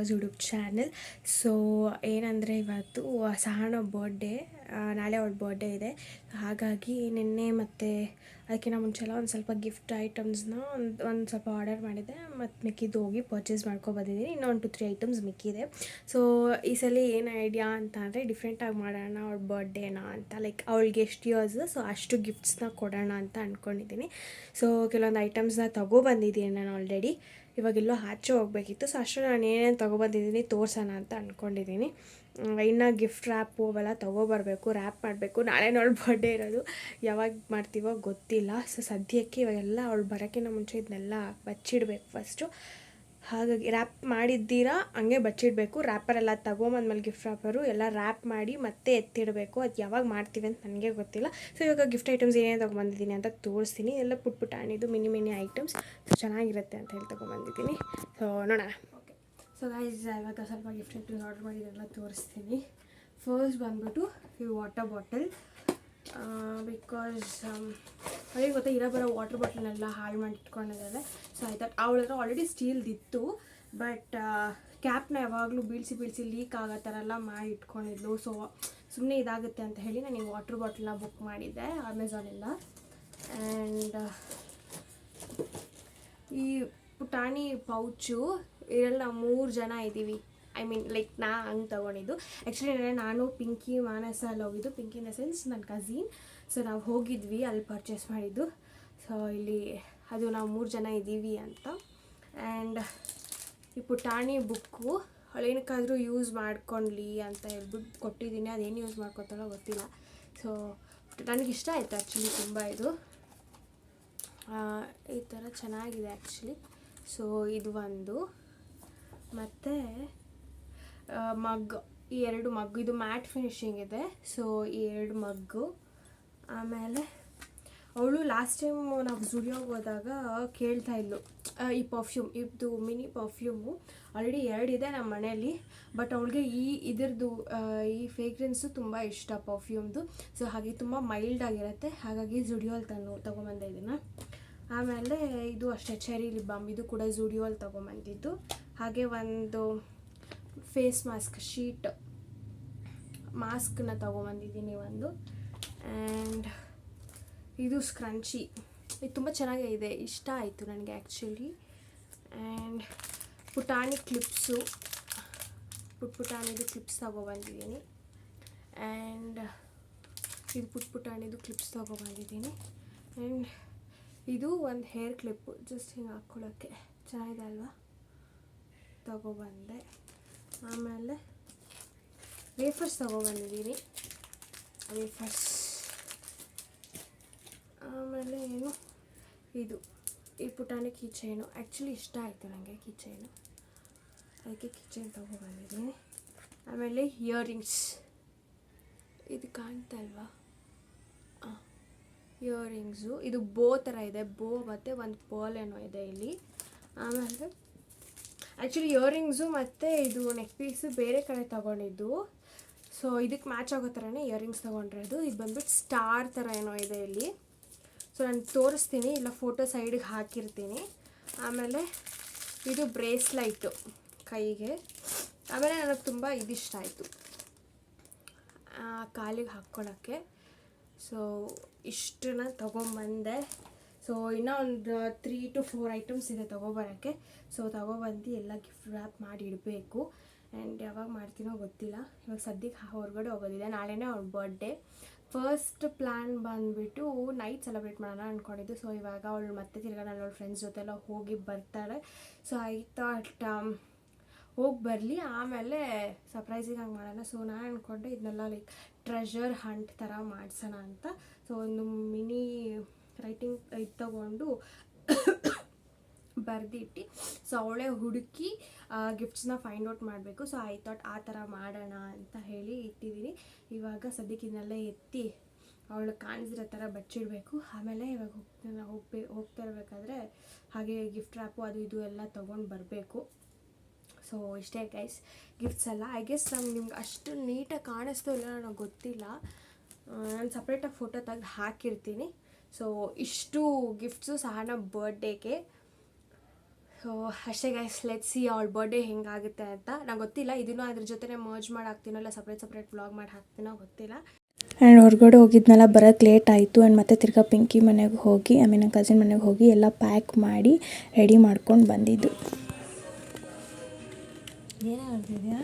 Rose YouTube channel. So ಏನಂದರೆ ಇವತ್ತು ಸಹನ birthday, ನಾಳೆ ಅವಳ ಬರ್ಡೇ ಇದೆ. ಹಾಗಾಗಿ ನಿನ್ನೆ ಮತ್ತು ಅದಕ್ಕಿಂತ ಮುಂಚೆಲ್ಲ ಒಂದು ಸ್ವಲ್ಪ ಗಿಫ್ಟ್ ಐಟಮ್ಸ್ನ ಒಂದು ಸ್ವಲ್ಪ ಆರ್ಡರ್ ಮಾಡಿದ್ದೆ. ಮತ್ತು ಮಿಕ್ಕಿದ್ದು ಹೋಗಿ ಪರ್ಚೇಸ್ ಮಾಡ್ಕೊಬಂದಿದ್ದೀನಿ. ಇನ್ನೂ 1-2-3 ಐಟಮ್ಸ್ ಮಿಕ್ಕಿದೆ. ಸೊ ಈ ಸಲ ಏನು ಐಡಿಯಾ ಅಂತ ಅಂದರೆ ಡಿಫ್ರೆಂಟಾಗಿ ಮಾಡೋಣ ಅವಳ ಬರ್ಡೇನ ಅಂತ. ಲೈಕ್ ಅವಳಿಗೆ ಎಷ್ಟು ಇಯರ್ಸ್, ಸೊ ಅಷ್ಟು ಗಿಫ್ಟ್ಸ್ನ ಕೊಡೋಣ ಅಂತ ಅಂದ್ಕೊಂಡಿದ್ದೀನಿ. ಸೊ ಕೆಲವೊಂದು ಐಟಮ್ಸ್ನ ತೊಗೊಬಂದಿದ್ದೀನಿ ನಾನು ಆಲ್ರೆಡಿ. ಇವಾಗೆಲ್ಲೋ ಆಚೆ ಹೋಗಬೇಕಿತ್ತು. ಸೊ ಅಷ್ಟು ನಾನು ಏನೇನು ತೊಗೊಬಂದಿದ್ದೀನಿ ತೋರಿಸೋಣ ಅಂತ ಅಂದ್ಕೊಂಡಿದ್ದೀನಿ. ಇನ್ನು ಗಿಫ್ಟ್ ರ್ಯಾಪು ಅವೆಲ್ಲ ತೊಗೊಬರ್ಬೇಕು, ರ್ಯಾಪ್ ಮಾಡಬೇಕು. ನಾಳೆ ಅವಳ ಬರ್ಡೇ ಇರೋದು, ಯಾವಾಗ ಮಾಡ್ತೀವೋ ಗೊತ್ತಿಲ್ಲ. ಸೊ ಸದ್ಯಕ್ಕೆ ಇವಾಗೆಲ್ಲ ಅವಳು ಬರೋಕ್ಕಿಂತ ಮುಂಚೆ ಇದನ್ನೆಲ್ಲ ಬಚ್ಚಿಡಬೇಕು ಫಸ್ಟು. ಹಾಗಾಗಿ ರ್ಯಾಪ್ ಮಾಡಿದ್ದೀರಾ ಹಂಗೆ ಬಚ್ಚಿಡಬೇಕು. ರ್ಯಾಪರೆಲ್ಲ ತೊಗೊಂಬಂದ್ಮೇಲೆ ಗಿಫ್ಟ್ ರ್ಯಾಪರು ಎಲ್ಲ ರ್ಯಾಪ್ ಮಾಡಿ ಮತ್ತೆ ಎತ್ತಿಡಬೇಕು. ಅದು ಯಾವಾಗ ಮಾಡ್ತೀವಿ ಅಂತ ನನಗೆ ಗೊತ್ತಿಲ್ಲ. ಸೊ ಇವಾಗ ಗಿಫ್ಟ್ ಐಟಮ್ಸ್ ಏನೇನು ತೊಗೊಂಬಂದಿದ್ದೀನಿ ಅಂತ ತೋರಿಸ್ತೀನಿ. ಎಲ್ಲ ಪುಟ್ಟಾಣಿದು ಮಿನಿ ಐಟಮ್ಸ್. ಸೊ ಚೆನ್ನಾಗಿರುತ್ತೆ ಅಂತ ಹೇಳಿ ತೊಗೊಂಬಂದಿದ್ದೀನಿ. ಸೊ ನೋಡೋಣ. ಓಕೆ, ಸೊ ಗೈಸ್ ಇವಾಗ ಸ್ವಲ್ಪ ಗಿಫ್ಟ್ ಐಟಮ್ಸ್ ಆರ್ಡರ್ ಮಾಡಿದ್ದೆಲ್ಲ ತೋರಿಸ್ತೀನಿ. ಫಸ್ಟ್ ಬಂದ್ಬಿಟ್ಟು ಈ ವಾಟರ್ ಬಾಟಲ್. ಬಿಕಾಸ್ ಅವಳಿಗೆ ಗೊತ್ತಾ ಇರೋ ಬರೋ ವಾಟರ್ ಬಾಟಲ್ನೆಲ್ಲ ಹಾಳು ಮಾಡಿ ಇಟ್ಕೊಂಡಿದ್ದಾರೆ. ಸೊ ಆಯ್ತು, ಅವಳ ಹತ್ರ ಆಲ್ರೆಡಿ ಸ್ಟೀಲ್ದಿತ್ತು. ಬಟ್ ಕ್ಯಾಪ್ನ ಯಾವಾಗಲೂ ಬೀಳಿಸಿ ಲೀಕ್ ಆಗೋ ಥರ ಎಲ್ಲ ಮಾಡಿ ಇಟ್ಕೊಂಡಿದ್ಲು. ಸೊ ಸುಮ್ಮನೆ ಇದಾಗುತ್ತೆ ಅಂತ ಹೇಳಿ ನಾನು ಈ ವಾಟರ್ ಬಾಟಲ್ನ ಬುಕ್ ಮಾಡಿದ್ದೆ ಅಮೆಝಾನಿಂದ. ಆ್ಯಂಡ್ ಈ ಪುಟಾಣಿ ಪೌಚು ಇದೆಲ್ಲ 3 ಜನ ಇದ್ದೀವಿ. ಐ ಮೀನ್ ಲೈಕ್ ನಾ ಹಂಗೆ ತೊಗೊಂಡಿದ್ದು. ಆ್ಯಕ್ಚುಲಿ ನಾನು ಪಿಂಕಿ ಮಾನಸ ಅಲ್ಲಿ ಹೋಗಿದ್ದು. ಪಿಂಕಿ ಇನ್ ದ ಸೆನ್ಸ್ ನನ್ನ ಕಝಿನ್. ಸೊ ನಾವು ಹೋಗಿದ್ವಿ, ಅಲ್ಲಿ ಪರ್ಚೇಸ್ ಮಾಡಿದ್ದು. ಸೊ ಇಲ್ಲಿ ಅದು ನಾವು 3 ಜನ ಇದ್ದೀವಿ ಅಂತ. ಆ್ಯಂಡ್ ಈ ಪುಟಾಣಿ ಬುಕ್ಕು ಅವಳೇನಕ್ಕಾದರೂ ಯೂಸ್ ಮಾಡ್ಕೊಳ್ಳಿ ಅಂತ ಹೇಳ್ಬಿಟ್ಟು ಕೊಟ್ಟಿದ್ದೀನಿ. ಅದೇನು ಯೂಸ್ ಮಾಡ್ಕೊತಾಳೋ ಗೊತ್ತಿಲ್ಲ. ಸೊ ನನಗಿಷ್ಟ ಆಯಿತು ಆ್ಯಕ್ಚುಲಿ ತುಂಬ. ಇದು ಈ ಥರ ಚೆನ್ನಾಗಿದೆ ಆ್ಯಕ್ಚುಲಿ. ಸೊ ಇದು ಒಂದು, ಮತ್ತು ಮಗ್, ಈ 2 ಮಗ್ಗು, ಇದು ಮ್ಯಾಟ್ ಫಿನಿಶಿಂಗ್ ಇದೆ. ಸೊ ಈ 2 ಮಗ್ಗು. ಆಮೇಲೆ ಅವಳು ಲಾಸ್ಟ್ ಟೈಮು ನಾವು ಝುಡಿಯೋಗೆ ಹೋದಾಗ ಕೇಳ್ತಾ ಇದ್ಲು ಈ ಪರ್ಫ್ಯೂಮ್, ಇದು ಮಿನಿ ಪರ್ಫ್ಯೂಮು ಆಲ್ರೆಡಿ 2 ಇದೆ ನಮ್ಮ ಮನೆಯಲ್ಲಿ. ಬಟ್ ಅವಳಿಗೆ ಇದರದ್ದು ಈ ಫ್ರೇಗ್ರೆನ್ಸು ತುಂಬ ಇಷ್ಟ ಪರ್ಫ್ಯೂಮ್ದು. ಸೊ ಹಾಗೆ ತುಂಬ ಮೈಲ್ಡ್ ಆಗಿರುತ್ತೆ. ಹಾಗಾಗಿ ಝುಡಿಯೋಲ್ಲಿ ತೊಗೊಂಬಂದೆ ಇದನ್ನು. ಆಮೇಲೆ ಇದು ಅಷ್ಟೇ ಚೆರಿ ಲಿಪ್ ಬಾಮ್, ಇದು ಕೂಡ ಝುಡಿಯೋಲ್ಲಿ ತೊಗೊಂಬಂದಿದ್ದು. ಹಾಗೆ ಒಂದು ಫೇಸ್ ಮಾಸ್ಕ್, ಶೀಟ್ ಮಾಸ್ಕನ್ನ ತೊಗೊಂಬಂದಿದ್ದೀನಿ ಒಂದು. ಆ್ಯಂಡ್ ಇದು ಸ್ಕ್ರಂಚಿ, ಇದು ತುಂಬ ಚೆನ್ನಾಗಿದೆ, ಇಷ್ಟ ಆಯಿತು ನನಗೆ ಆ್ಯಕ್ಚುಲಿ. ಆ್ಯಂಡ್ ಪುಟಾಣಿ ಕ್ಲಿಪ್ಸು, ಪುಟಾಣಿದು ಕ್ಲಿಪ್ಸ್ ತೊಗೊಬಂದಿದ್ದೀನಿ. ಆ್ಯಂಡ್ ಇದು ಪುಟಾಣಿದು ಕ್ಲಿಪ್ಸ್ ತೊಗೊಬಂದಿದ್ದೀನಿ. ಆ್ಯಂಡ್ ಇದು ಒಂದು ಹೇರ್ ಕ್ಲಿಪ್ಪು, ಜಸ್ಟ್ ಹಿಂಗೆ ಹಾಕ್ಕೊಳ್ಳೋಕ್ಕೆ ಚೆನ್ನಾಗಿದೆ ಅಲ್ವಾ, ತೊಗೊಬಂದೆ. ಆಮೇಲೆ ವೇಫರ್ಸ್ ತೊಗೊಬಂದಿದ್ದೀನಿ, ವೇಫರ್ಸ್. ಆಮೇಲೆ ಏನು ಇದು ಈ ಪುಟಾಣಿ ಕೀಚೈನು, ಆ್ಯಕ್ಚುಲಿ ಇಷ್ಟ ಆಯಿತು ನನಗೆ ಕೀಚೈನು, ಅದಕ್ಕೆ ಕೀಚೈನ್ ತೊಗೊಬಂದಿದ್ದೀನಿ. ಆಮೇಲೆ ಇಯರಿಂಗ್ಸ್, ಇದು ಕಾಣ್ತಾ ಅಲ್ವಾ, ಇಯರಿಂಗ್ಸು. ಇದು ಬೋ ಥರ ಇದೆ, ಬೋ ಮತ್ತು ಒಂದು ಪರ್ಲ್ ಏನೋ ಇದೆ ಇಲ್ಲಿ. ಆಮೇಲೆ ಆ್ಯಕ್ಚುಲಿ ಇಯರಿಂಗ್ಸು ಮತ್ತು ಇದು ನೆಕ್ ಪೀಸು ಬೇರೆ ಕಡೆ ತೊಗೊಂಡಿದ್ದು. ಸೊ ಇದಕ್ಕೆ ಮ್ಯಾಚ್ ಆಗೋ ಥರನೇ ಇಯರಿಂಗ್ಸ್ ತೊಗೊಂಡಿರೋದು. ಇದು ಬಂದ್ಬಿಟ್ಟು ಸ್ಟಾರ್ ಥರ ಏನೋ ಇದೆ ಇಲ್ಲಿ. ಸೊ ನಾನು ತೋರಿಸ್ತೀನಿ, ಇಲ್ಲ ಫೋಟೋ ಸೈಡಿಗೆ ಹಾಕಿರ್ತೀನಿ. ಆಮೇಲೆ ಇದು ಬ್ರೇಸ್ಲೈಟು ಕೈಗೆ. ಆಮೇಲೆ ನನಗೆ ತುಂಬ ಇದಿಷ್ಟ ಆಯಿತು, ಕಾಲಿಗೆ ಹಾಕ್ಕೊಳ್ಳೋಕ್ಕೆ. ಸೊ ಇಷ್ಟನ್ನ ತೊಗೊಂಬಂದೆ. ಸೊ ಇನ್ನೂ ಒಂದು 3-4 ಐಟಮ್ಸ್ ಇದೆ ತೊಗೊಬರೋಕ್ಕೆ. ಸೊ ತೊಗೊಬಂದು ಎಲ್ಲ ಗಿಫ್ಟ್ ರ್ಯಾಪ್ ಮಾಡಿ ಇಡಬೇಕು. ಆ್ಯಂಡ್ ಯಾವಾಗ ಮಾಡ್ತೀನೋ ಗೊತ್ತಿಲ್ಲ. ಇವಾಗ ಸದ್ಯಕ್ಕೆ ಹೊರಗಡೆ ಹೋಗೋದಿದೆ, ನಾಳೆನೇ ಅವ್ಳ ಬರ್ಡೇ. ಫಸ್ಟ್ ಪ್ಲ್ಯಾನ್ ಬಂದುಬಿಟ್ಟು ನೈಟ್ ಸೆಲೆಬ್ರೇಟ್ ಮಾಡೋಣ ಅಂದ್ಕೊಂಡಿದ್ದು. ಸೊ ಇವಾಗ ಅವಳು ಮತ್ತೆ ತಿರ್ಗಾ ನಾನು ಅವಳ ಫ್ರೆಂಡ್ಸ್ ಜೊತೆಲ್ಲ ಹೋಗಿ ಬರ್ತಾಳೆ. ಸೊ ಐ ಥಾಟ್ ಹೋಗಿ ಬರಲಿ, ಆಮೇಲೆ ಸರ್ಪ್ರೈಸಿಂಗ್ ಆಗಿ ಮಾಡೋಣ. ಸೊ ನಾನು ಅಂದ್ಕೊಂಡೆ ಇದನ್ನೆಲ್ಲ ಲೈಕ್ ಟ್ರೆಷರ್ ಹಂಟ್ ಥರ ಮಾಡಿಸೋಣ ಅಂತ. ಸೊ ಒಂದು ಮಿನಿ ರೈಟಿಂಗ್ ಇದು ತೊಗೊಂಡು ಬರೆದಿಟ್ಟು, ಸೊ ಅವಳೇ ಹುಡುಕಿ ಗಿಫ್ಟ್ಸ್ನ ಫೈಂಡ್ ಔಟ್ ಮಾಡಬೇಕು. ಸೊ ಐ ಥಾಟ್ ಆ ಥರ ಮಾಡೋಣ ಅಂತ ಹೇಳಿ ಇಟ್ಟಿದ್ದೀನಿ. ಇವಾಗ ಸದ್ಯಕ್ಕೆ ಇದನ್ನೆಲ್ಲ ಎತ್ತಿ ಅವಳು ಕಾಣಿಸಿರೋ ಥರ ಬಚ್ಚಿಡಬೇಕು. ಆಮೇಲೆ ಇವಾಗ ಹೋಗ್ತಾ ಇರಬೇಕಾದ್ರೆ ಹಾಗೆ ಗಿಫ್ಟ್ ರ್ಯಾಪು ಅದು ಇದು ಎಲ್ಲ ತೊಗೊಂಡು ಬರಬೇಕು. ಸೊ ಇಷ್ಟೇ ಗೈಸ್ ಗಿಫ್ಟ್ಸ್ ಎಲ್ಲ. ಐ ಗೆಸ್ ನಿಮ್ಗೆ ಅಷ್ಟು ನೀಟಾಗಿ ಕಾಣಿಸ್ತೋ ಇಲ್ಲ ನನಗೆ ಗೊತ್ತಿಲ್ಲ, ನಾನು ಸಪ್ರೇಟಾಗಿ ಫೋಟೋ ತೆಗೆದು ಹಾಕಿರ್ತೀನಿ. ಸೊ ಇಷ್ಟು ಗಿಫ್ಟ್ಸು ಸಹನ ಬರ್ಡೇಗೆ. ಸೊ ಅಷ್ಟೇ ಗೈಸ್, ಲೆಟ್ಸ್ ಸಿ ಅವಳ ಬರ್ಡೇ ಹೆಂಗಾಗುತ್ತೆ ಅಂತ. ನಂಗೆ ಗೊತ್ತಿಲ್ಲ, ಇದನ್ನು ಅದ್ರ ಜೊತೆ ಮರ್ಜ್ ಮಾಡಿ ಹಾಕ್ತೀನೋ ಇಲ್ಲ ಸಪ್ರೇಟ್ ವ್ಲಾಗ್ ಮಾಡಿ ಹಾಕ್ತೀನೋ ಗೊತ್ತಿಲ್ಲ. ಆ್ಯಂಡ್ ಹೊರಗಡೆ ಹೋಗಿದ್ನೆಲ್ಲ ಬರೋಕ್ಕೆ ಲೇಟ್ ಆಯಿತು. ಆ್ಯಂಡ್ ಮತ್ತೆ ತಿರ್ಗಾ ಪಿಂಕಿ ಮನೆಗೆ ಹೋಗಿ ನನ್ನ ಕಸಿನ್ ಮನೆಗೆ ಹೋಗಿ ಎಲ್ಲ ಪ್ಯಾಕ್ ಮಾಡಿ ರೆಡಿ ಮಾಡ್ಕೊಂಡು ಬಂದಿದ್ದು. ಏನೇ ಮಾಡ್ತಿದ್ಯಾ?